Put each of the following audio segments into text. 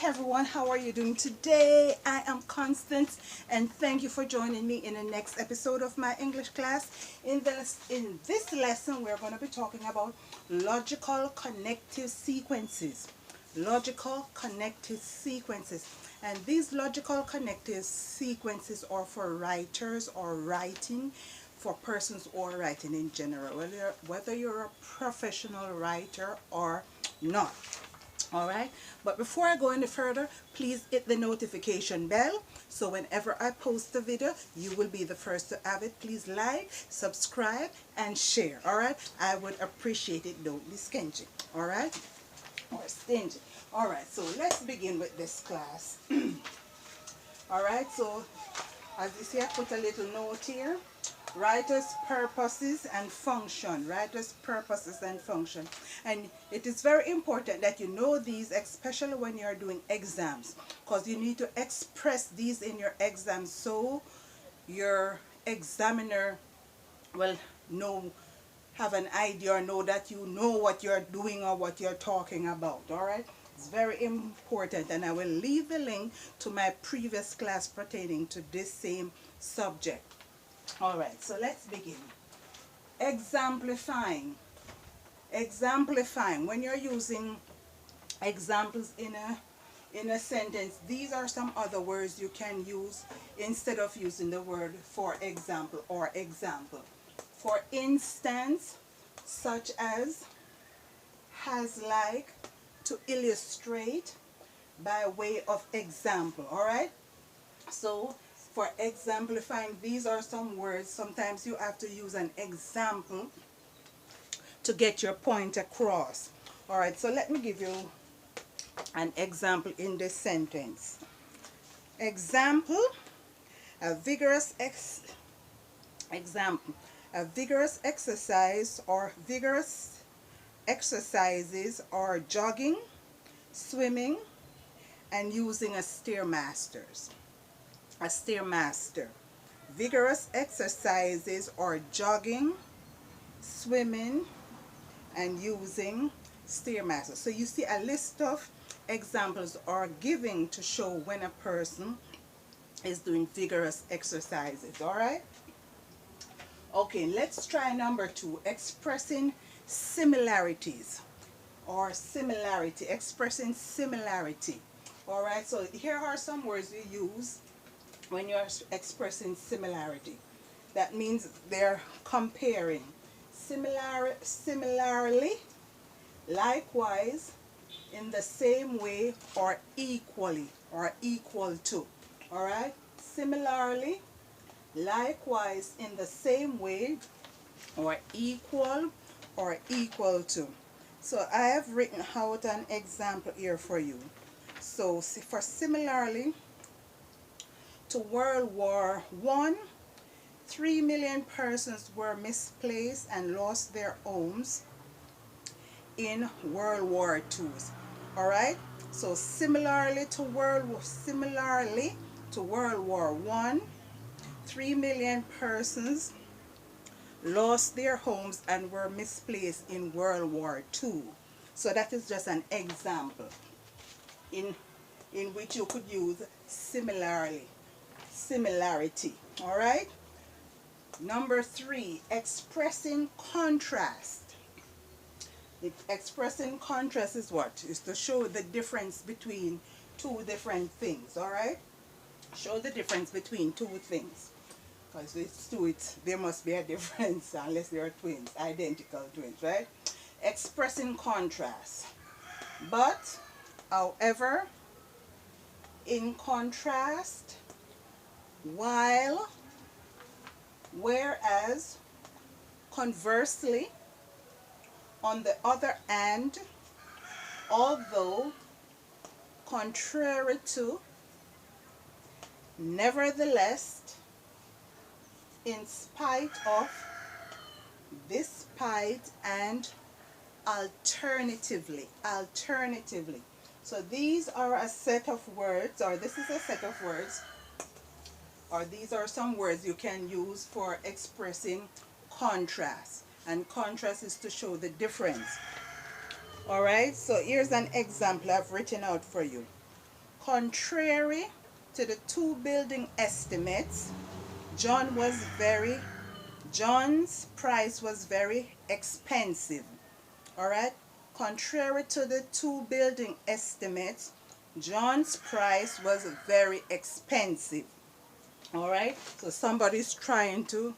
everyone, how are you doing today? I am Constance and thank you for joining me in the next episode of my English class. In this lesson we're going to be talking about logical connective sequences. Logical connective sequences. And these logical connective sequences are for writers or writing, for persons or writing in general, whether you're a professional writer or not. Alright, but before I go any further, please hit the notification bell so whenever I post a video, you will be the first to have it. Please like, subscribe, and share. Alright, I would appreciate it. Don't be stingy. Alright, or stingy. Alright, so let's begin with this class. Alright, so as you see, I put a little note here. Writer's purposes and function. Writer's purposes and function. And it is very important that you know these, especially when you're doing exams, because you need to express these in your exams so your examiner will have an idea or know that you know what you're doing or what you're talking about. Alright? It's very important, and I will leave the link to my previous class pertaining to this same subject. Alright, so let's begin. Exemplifying. Exemplifying. When you're using examples in a sentence, these are some other words you can use instead of using the word for example or example. For instance, such as, has, like, to illustrate, by way of example. Alright? So for exemplifying, these are some words. Sometimes you have to use an example to get your point across. Alright, so let me give you an example in this sentence. Example, a vigorous exercise or vigorous exercises are jogging, swimming, and using a stairmaster. Vigorous exercises are jogging, swimming, and using stairmaster. So you see a list of examples are given to show when a person is doing vigorous exercises. Alright? Okay, let's try number 2, expressing similarities or similarity. Expressing similarity. Alright, so here are some words you use when you're expressing similarity. That means they're comparing. Similarly, likewise, in the same way, or equally, or equal to. Alright? Similarly, likewise, in the same way, or equal, or equal to. So I have written out an example here for you. So for similarly, to World War I, 3 million persons were misplaced and lost their homes in World War II. Alright? So similarly to World War I, 3 million persons lost their homes and were misplaced in World War II. So that is just an example in which you could use similarity. Alright? Number 3, expressing contrast. Expressing contrast is what? Is to show the difference between two different things. Alright? Show the difference between two things. Because it's two, there must be a difference unless they are twins, identical twins, right? Expressing contrast. But, however, in contrast, while, whereas, conversely, on the other hand, although, contrary to, nevertheless, in spite of, despite, and alternatively. So these are a set of words, or this is a set of words, or these are some words you can use for expressing contrast. And contrast is to show the difference. Alright, so here's an example I've written out for you. Contrary to the two building estimates, John's price was very expensive. All right. Contrary to the two building estimates, John's price was very expensive. All right. So somebody's trying to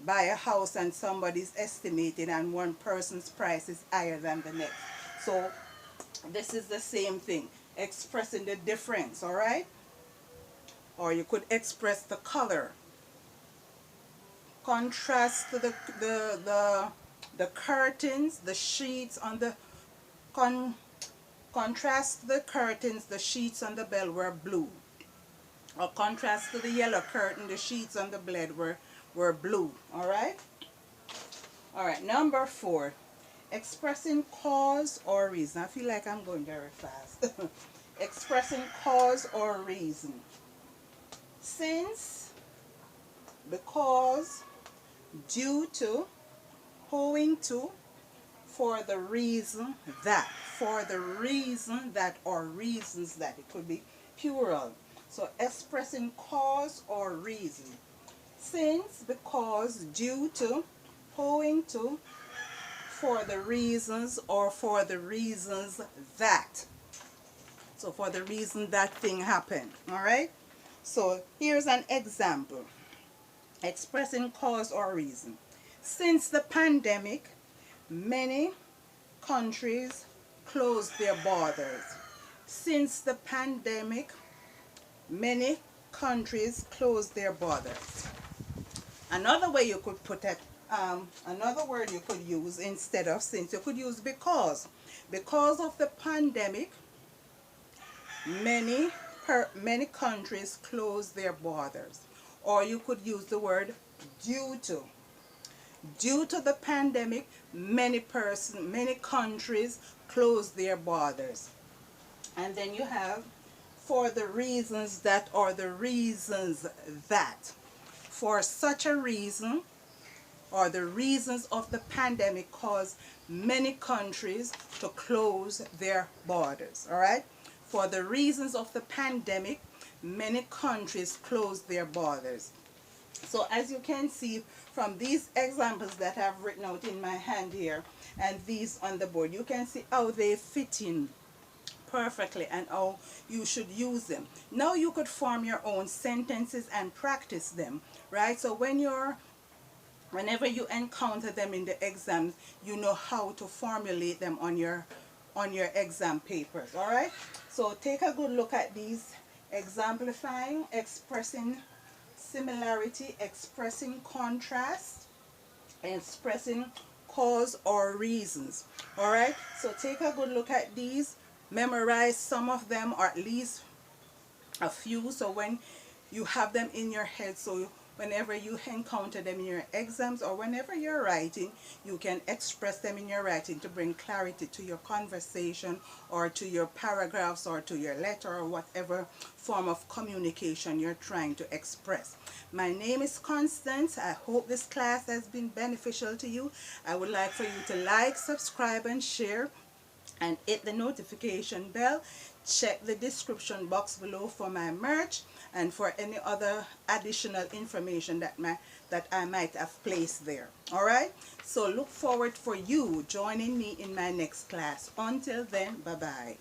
buy a house and somebody's estimating, and one person's price is higher than the next. So this is the same thing, expressing the difference. All right. Or you could express the color. Contrast the curtains, the sheets on the contrast the curtains, the sheets on the bed were blue. Or contrast to the yellow curtain, the sheets on the bed were blue. All right. All right. Number 4, expressing cause or reason. I feel like I'm going very fast. Expressing cause or reason. Since, because, due to, owing to, for the reason that, or reasons that. It could be plural. So expressing cause or reason. Since, because, due to, owing to, for the reasons, or for the reasons that. So for the reason that thing happened. All right. So here's an example. Expressing cause or reason. Since the pandemic, many countries closed their borders. Since the pandemic, many countries closed their borders. Another way you could put it, another word you could use instead of since, you could use because. Because of the pandemic, many countries closed their borders. Or you could use the word due to. Due to the pandemic, many countries closed their borders. And then you have for the reasons that, or the reasons that. For such a reason, or the reasons of the pandemic caused many countries to close their borders. All right? For the reasons of the pandemic, many countries closed their borders. So as you can see from these examples that I've written out in my hand here and these on the board, you can see how they fit in perfectly and how you should use them. Now you could form your own sentences and practice them, right? So whenever you encounter them in the exams, you know how to formulate them on your exam papers. All right. So take a good look at these: exemplifying, expressing similarity, expressing contrast, expressing cause or reasons. All right. So take a good look at these. Memorize some of them, or at least a few, so when you have them in your head, so whenever you encounter them in your exams or whenever you're writing, you can express them in your writing to bring clarity to your conversation or to your paragraphs or to your letter or whatever form of communication you're trying to express. My name is Constance. I hope this class has been beneficial to you. I would like for you to like, subscribe, and share, and hit the notification bell. Check the description box below for my merch and for any other additional information that I might have placed there. All right, so look forward for you joining me in my next class. Until then, bye bye.